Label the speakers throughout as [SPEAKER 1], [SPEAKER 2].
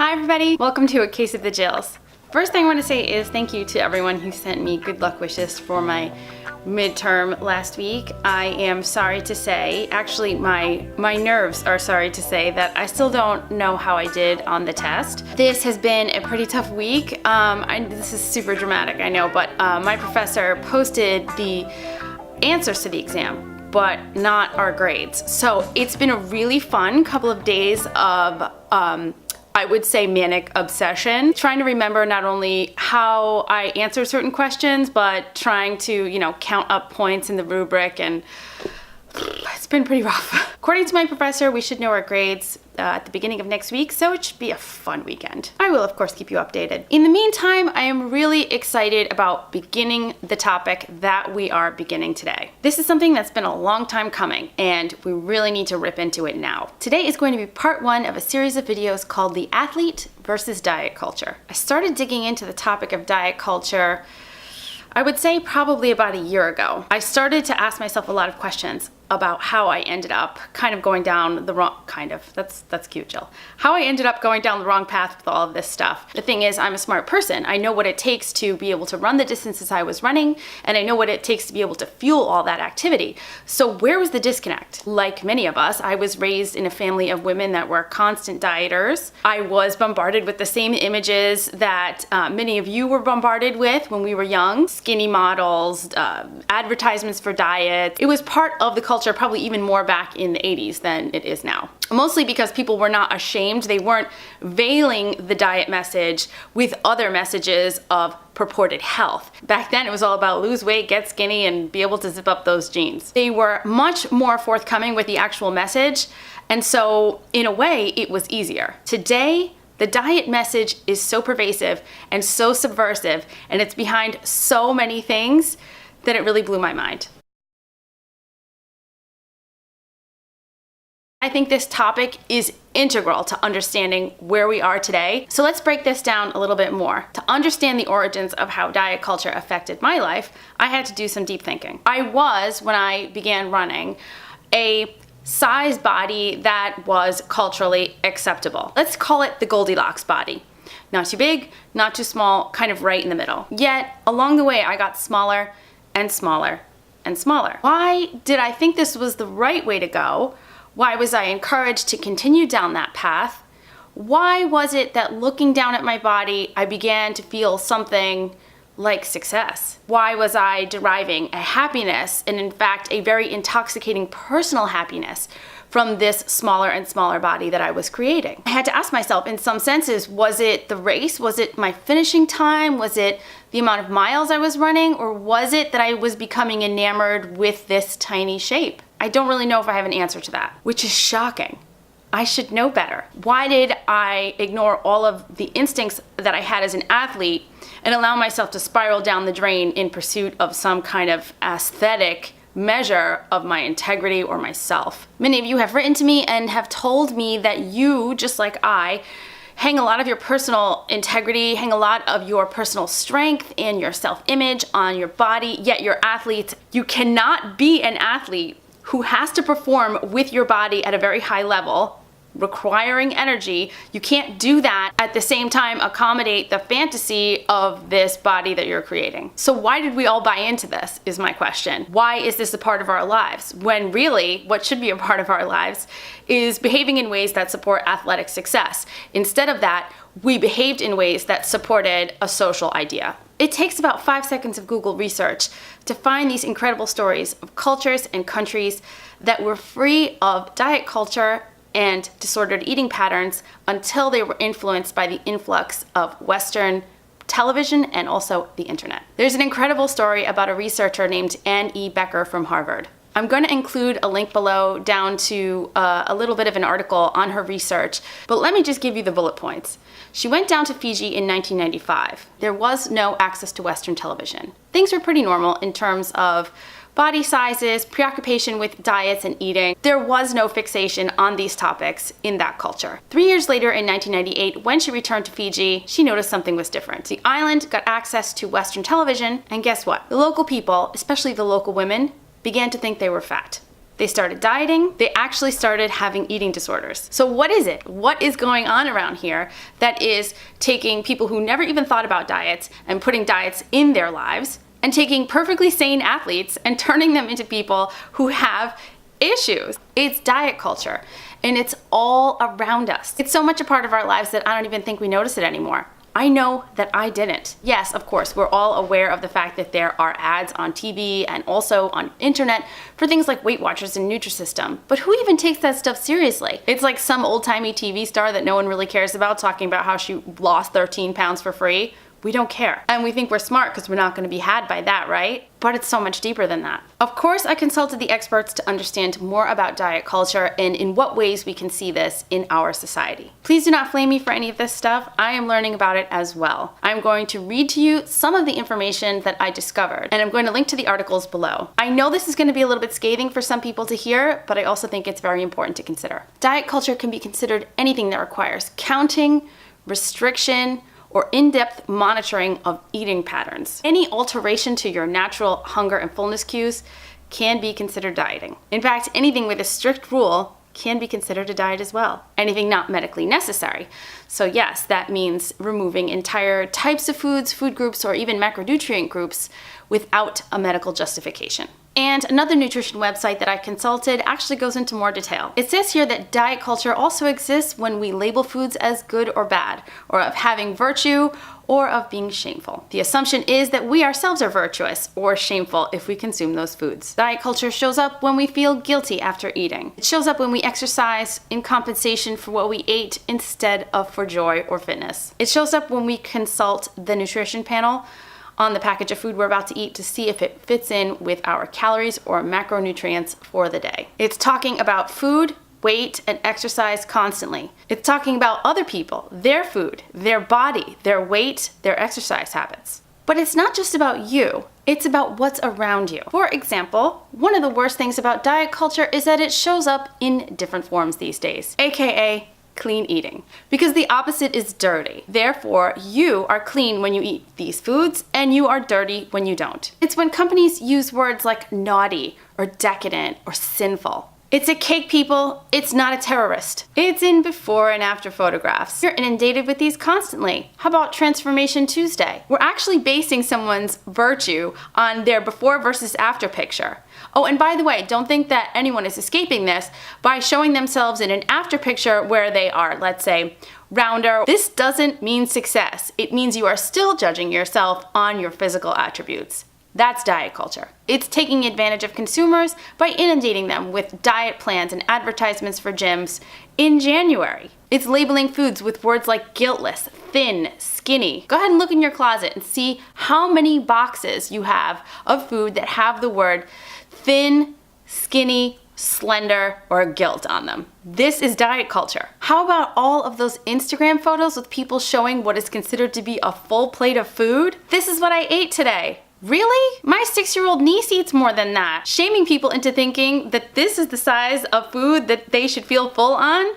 [SPEAKER 1] Hi everybody, welcome to A Case of the Jills. First thing I want to say is thank you to everyone who sent me good luck wishes for my midterm last week. I am sorry to say, actually my nerves are sorry to say that I still don't know how I did on the test. This has been a pretty tough week. This is super dramatic, I know, but my professor posted the answers to the exam, but not our grades. So it's been a really fun couple of days of I would say manic obsession, trying to remember not only how I answer certain questions, but trying to, count up points in the rubric, and it's been pretty rough. According to my professor, we should know our grades at the beginning of next week, so it should be a fun weekend. I will, of course, keep you updated. In the meantime, I am really excited about beginning the topic that we are beginning today. This is something that's been a long time coming, and we really need to rip into it now. Today is going to be part one of a series of videos called The Athlete versus Diet Culture. I started digging into the topic of diet culture, I would say probably about a year ago. I started to ask myself a lot of questions about how I ended up kind of going down the wrong, that's cute, Jill. How I ended up going down the wrong path with all of this stuff. The thing is, I'm a smart person. I know what it takes to be able to run the distances I was running, and I know what it takes to be able to fuel all that activity. So where was the disconnect? Like many of us, I was raised in a family of women that were constant dieters. I was bombarded with the same images that many of you were bombarded with when we were young. Skinny models, advertisements for diets. It was part of the culture probably even more back in the 80s than it is now. Mostly because people were not ashamed. They weren't veiling the diet message with other messages of purported health. Back then it was all about lose weight, get skinny, and be able to zip up those jeans. They were much more forthcoming with the actual message, and so in a way it was easier. Today, the diet message is so pervasive and so subversive, and it's behind so many things that it really blew my mind. I think this topic is integral to understanding where we are today. So let's break this down a little bit more. To understand the origins of how diet culture affected my life, I had to do some deep thinking. I was, when I began running, a size body that was culturally acceptable. Let's call it the Goldilocks body. Not too big, not too small, kind of right in the middle. Yet, along the way, I got smaller and smaller and smaller. Why did I think this was the right way to go? Why was I encouraged to continue down that path? Why was it that looking down at my body, I began to feel something like success? Why was I deriving a happiness, and in fact a very intoxicating personal happiness, from this smaller and smaller body that I was creating? I had to ask myself, in some senses, was it the race? Was it my finishing time? Was it the amount of miles I was running? Or was it that I was becoming enamored with this tiny shape? I don't really know if I have an answer to that, which is shocking. I should know better. Why did I ignore all of the instincts that I had as an athlete and allow myself to spiral down the drain in pursuit of some kind of aesthetic measure of my integrity or myself? Many of you have written to me and have told me that you, just like I, hang a lot of your personal integrity, hang a lot of your personal strength and your self-image on your body, yet you're athletes. You cannot be an athlete who has to perform with your body at a very high level, requiring energy. You can't do that at the same time accommodate the fantasy of this body that you're creating. So why did we all buy into this, is my question. Why is this a part of our lives, when really what should be a part of our lives is behaving in ways that support athletic success? Instead of that, we behaved in ways that supported a social idea. It takes about 5 seconds of Google research to find these incredible stories of cultures and countries that were free of diet culture and disordered eating patterns until they were influenced by the influx of Western television and also the internet. There's an incredible story about a researcher named Ann E. Becker from Harvard. I'm going to include a link below down to a little bit of an article on her research, but let me just give you the bullet points. She went down to Fiji in 1995. There was no access to Western television. Things were pretty normal in terms of body sizes, preoccupation with diets and eating. There was no fixation on these topics in that culture. 3 years later, in 1998, when she returned to Fiji, she noticed something was different. The island got access to Western television, and guess what? The local people, especially the local women, began to think they were fat. they started dieting, they actually started having eating disorders. So what is it? What is going on around here that is taking people who never even thought about diets and putting diets in their lives, and taking perfectly sane athletes and turning them into people who have issues? It's diet culture, and it's all around us. It's so much a part of our lives that I don't even think we notice it anymore. I know that I didn't. Yes, of course, we're all aware of the fact that there are ads on TV and also on internet for things like Weight Watchers and Nutrisystem, but who even takes that stuff seriously? It's like some old-timey TV star that no one really cares about talking about how she lost 13 pounds for free. We don't care. And we think we're smart because we're not going to be had by that, right? But it's so much deeper than that. Of course, I consulted the experts to understand more about diet culture and in what ways we can see this in our society. Please do not flame me for any of this stuff. I am learning about it as well. I'm going to read to you some of the information that I discovered, and I'm going to link to the articles below. I know this is going to be a little bit scathing for some people to hear, but I also think it's very important to consider. Diet culture can be considered anything that requires counting, restriction, or in-depth monitoring of eating patterns. Any alteration to your natural hunger and fullness cues can be considered dieting. In fact, anything with a strict rule can be considered a diet as well. Anything not medically necessary. So yes, that means removing entire types of foods, food groups, or even macronutrient groups without a medical justification. And another nutrition website that I consulted actually goes into more detail. It says here that diet culture also exists when we label foods as good or bad, or of having virtue, or of being shameful. The assumption is that we ourselves are virtuous or shameful if we consume those foods. Diet culture shows up when we feel guilty after eating. It shows up when we exercise in compensation for what we ate instead of for joy or fitness. It shows up when we consult the nutrition panel on the package of food we're about to eat to see if it fits in with our calories or macronutrients for the day. It's talking about food, weight, and exercise constantly. It's talking about other people, their food, their body, their weight, their exercise habits. But it's not just about you, it's about what's around you. For example, one of the worst things about diet culture is that it shows up in different forms these days, aka clean eating, because the opposite is dirty. Therefore, you are clean when you eat these foods and you are dirty when you don't. It's when companies use words like naughty or decadent or sinful. It's a cake, people. It's not a terrorist. It's in before and after photographs. You're inundated with these constantly. How about Transformation Tuesday? We're actually basing someone's virtue on their before versus after picture. Oh, and by the way, don't think that anyone is escaping this by showing themselves in an after picture where they are, let's say, rounder. This doesn't mean success. It means you are still judging yourself on your physical attributes. That's diet culture. It's taking advantage of consumers by inundating them with diet plans and advertisements for gyms in January. It's labeling foods with words like guiltless, thin, skinny. Go ahead and look in your closet and see how many boxes you have of food that have the word thin, skinny, slender, or guilt on them. This is diet culture. How about all of those Instagram photos with people showing what is considered to be a full plate of food? This is what I ate today. Really? My 6-year-old niece eats more than that. Shaming people into thinking that this is the size of food that they should feel full on?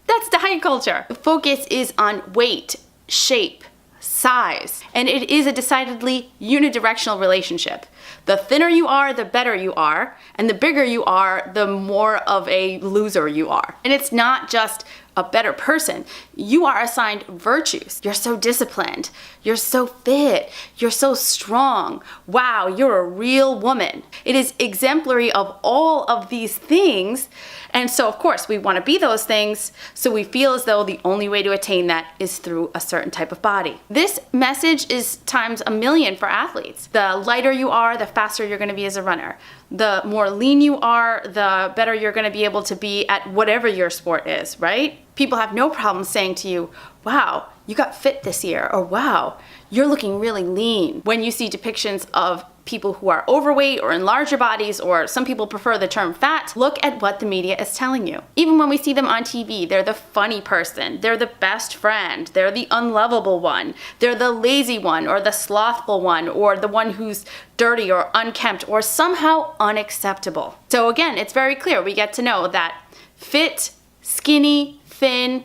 [SPEAKER 1] That's diet culture. The focus is on weight, shape, size, and it is a decidedly unidirectional relationship. The thinner you are, the better you are, and the bigger you are, the more of a loser you are. And it's not just a better person. You are assigned virtues. You're so disciplined. You're so fit. You're so strong. Wow, you're a real woman. It is exemplary of all of these things. And so, of course, we want to be those things, so we feel as though the only way to attain that is through a certain type of body. This message is times a million for athletes. The lighter you are, the faster you're going to be as a runner. The more lean you are, the better you're going to be able to be at whatever your sport is, right? People have no problem saying to you, wow, you got fit this year, or wow, you're looking really lean. When you see depictions of people who are overweight or in larger bodies, or some people prefer the term fat, look at what the media is telling you. Even when we see them on TV, they're the funny person, they're the best friend, they're the unlovable one, they're the lazy one, or the slothful one, or the one who's dirty or unkempt or somehow unacceptable. So again, it's very clear. We get to know that fit, skinny, thin,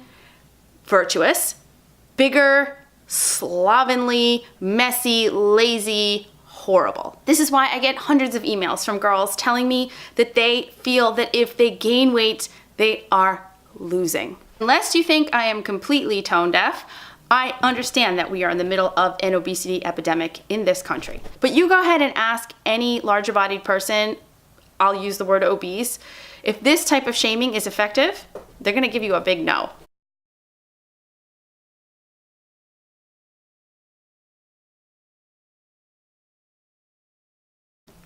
[SPEAKER 1] virtuous, bigger, slovenly, messy, lazy, horrible. This is why I get hundreds of emails from girls telling me that they feel that if they gain weight, they are losing. Lest you think I am completely tone deaf, I understand that we are in the middle of an obesity epidemic in this country. But you go ahead and ask any larger bodied person, I'll use the word obese, if this type of shaming is effective, they're gonna give you a big no.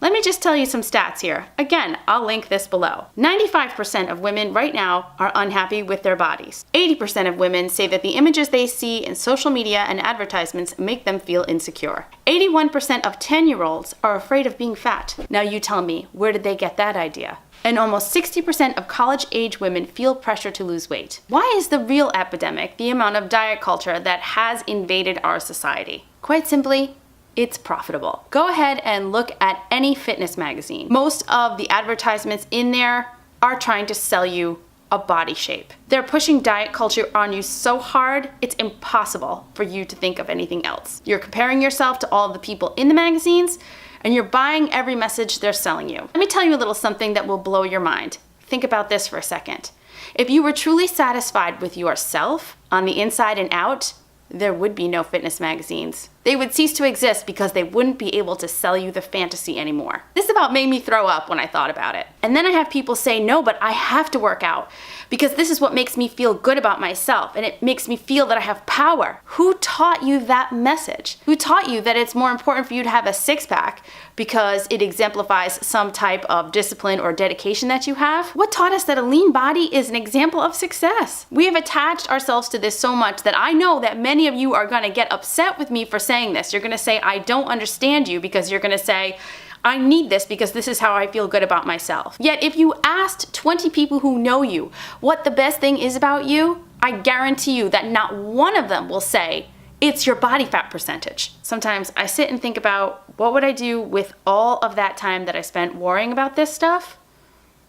[SPEAKER 1] Let me just tell you some stats here. Again, I'll link this below. 95% of women right now are unhappy with their bodies. 80% of women say that the images they see in social media and advertisements make them feel insecure. 81% of 10-year-olds are afraid of being fat. Now you tell me, where did they get that idea? And almost 60% of college-age women feel pressure to lose weight. Why is the real epidemic the amount of diet culture that has invaded our society? Quite simply, it's profitable. Go ahead and look at any fitness magazine. Most of the advertisements in there are trying to sell you a body shape. They're pushing diet culture on you so hard, it's impossible for you to think of anything else. You're comparing yourself to all of the people in the magazines, and you're buying every message they're selling you. Let me tell you a little something that will blow your mind. Think about this for a second. If you were truly satisfied with yourself on the inside and out, there would be no fitness magazines. They would cease to exist because they wouldn't be able to sell you the fantasy anymore. This about made me throw up when I thought about it. And then I have people say, no, but I have to work out because this is what makes me feel good about myself and it makes me feel that I have power. Who taught you that message? Who taught you that it's more important for you to have a six-pack because it exemplifies some type of discipline or dedication that you have? What taught us that a lean body is an example of success? We have attached ourselves to this so much that I know that many of you are gonna get upset with me for saying this. You're gonna say, I don't understand you, because you're gonna say, I need this because this is how I feel good about myself. Yet if you asked 20 people who know you what the best thing is about you, I guarantee you that not one of them will say, it's your body fat percentage. Sometimes I sit and think about what would I do with all of that time that I spent worrying about this stuff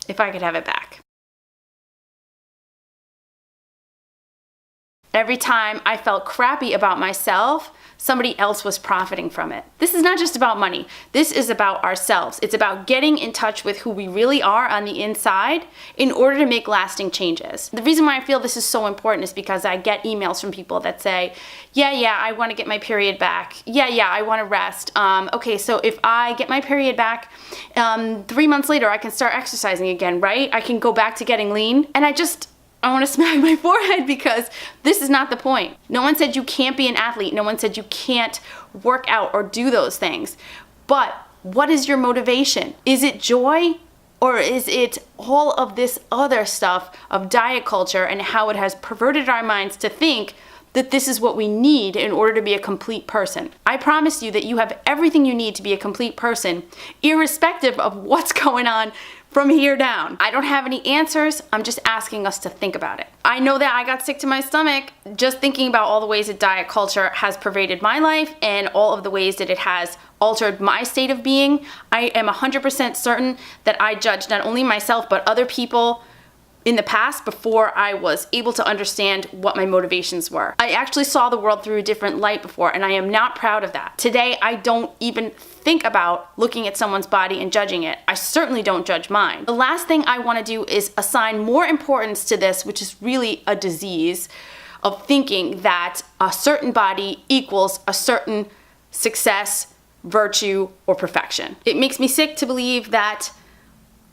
[SPEAKER 1] if I could have it back. Every time I felt crappy about myself, somebody else was profiting from it. This is not just about money. This is about ourselves. It's about getting in touch with who we really are on the inside in order to make lasting changes. The reason why I feel this is so important is because I get emails from people that say, yeah, I want to get my period back. Yeah, I want to rest. Okay, so if I get my period back, 3 months later, I can start exercising again, right? I can go back to getting lean. And I want to smack my forehead because this is not the point. No one said you can't be an athlete. No one said you can't work out or do those things. But what is your motivation? Is it joy, or is it all of this other stuff of diet culture and how it has perverted our minds to think that this is what we need in order to be a complete person? I promise you that you have everything you need to be a complete person, irrespective of what's going on from here down. I don't have any answers. I'm just asking us to think about it. I know that I got sick to my stomach just thinking about all the ways that diet culture has pervaded my life and all of the ways that it has altered my state of being. I am 100% certain that I judged not only myself but other people in the past before I was able to understand what my motivations were. I actually saw the world through a different light before, and I am not proud of that. Today, I don't even think about looking at someone's body and judging it. I certainly don't judge mine. The last thing I want to do is assign more importance to this, which is really a disease of thinking that a certain body equals a certain success, virtue, or perfection. It makes me sick to believe that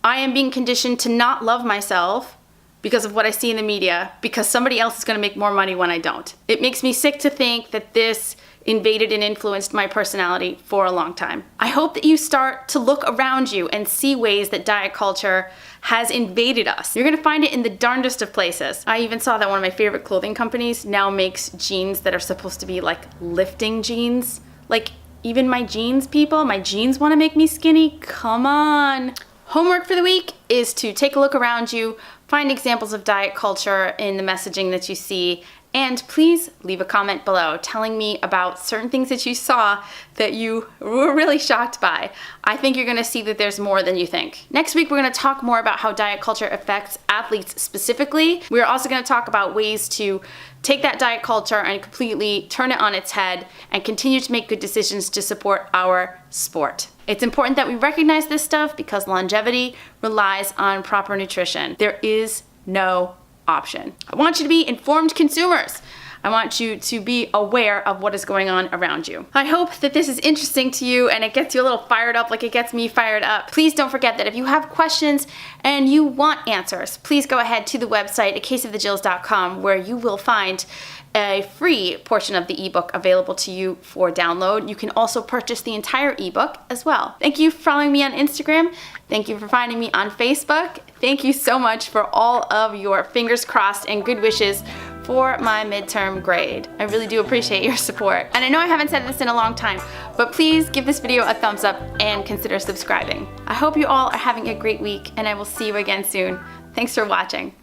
[SPEAKER 1] I am being conditioned to not love myself because of what I see in the media, because somebody else is going to make more money when I don't. It makes me sick to think that this invaded and influenced my personality for a long time. I hope that you start to look around you and see ways that diet culture has invaded us. You're gonna find it in the darndest of places. I even saw that one of my favorite clothing companies now makes jeans that are supposed to be like lifting jeans. Like, even my jeans people, my jeans wanna make me skinny? Come on. Homework for the week is to take a look around you, find examples of diet culture in the messaging that you see, And please leave a comment below telling me about certain things that you saw that you were really shocked by. I think you're gonna see that there's more than you think. Next week, we're gonna talk more about how diet culture affects athletes specifically. We're also gonna talk about ways to take that diet culture and completely turn it on its head and continue to make good decisions to support our sport. It's important that we recognize this stuff because longevity relies on proper nutrition. There is no option. I want you to be informed consumers. I want you to be aware of what is going on around you. I hope that this is interesting to you and it gets you a little fired up like it gets me fired up. Please don't forget that if you have questions and you want answers, please go ahead to the website acaseofthejills.com where you will find a free portion of the ebook available to you for download. You can also purchase the entire ebook as well. Thank you for following me on Instagram. Thank you for finding me on Facebook. Thank you so much for all of your fingers crossed and good wishes for my midterm grade. I really do appreciate your support. And I know I haven't said this in a long time, but please give this video a thumbs up and consider subscribing. I hope you all are having a great week and I will see you again soon. Thanks for watching.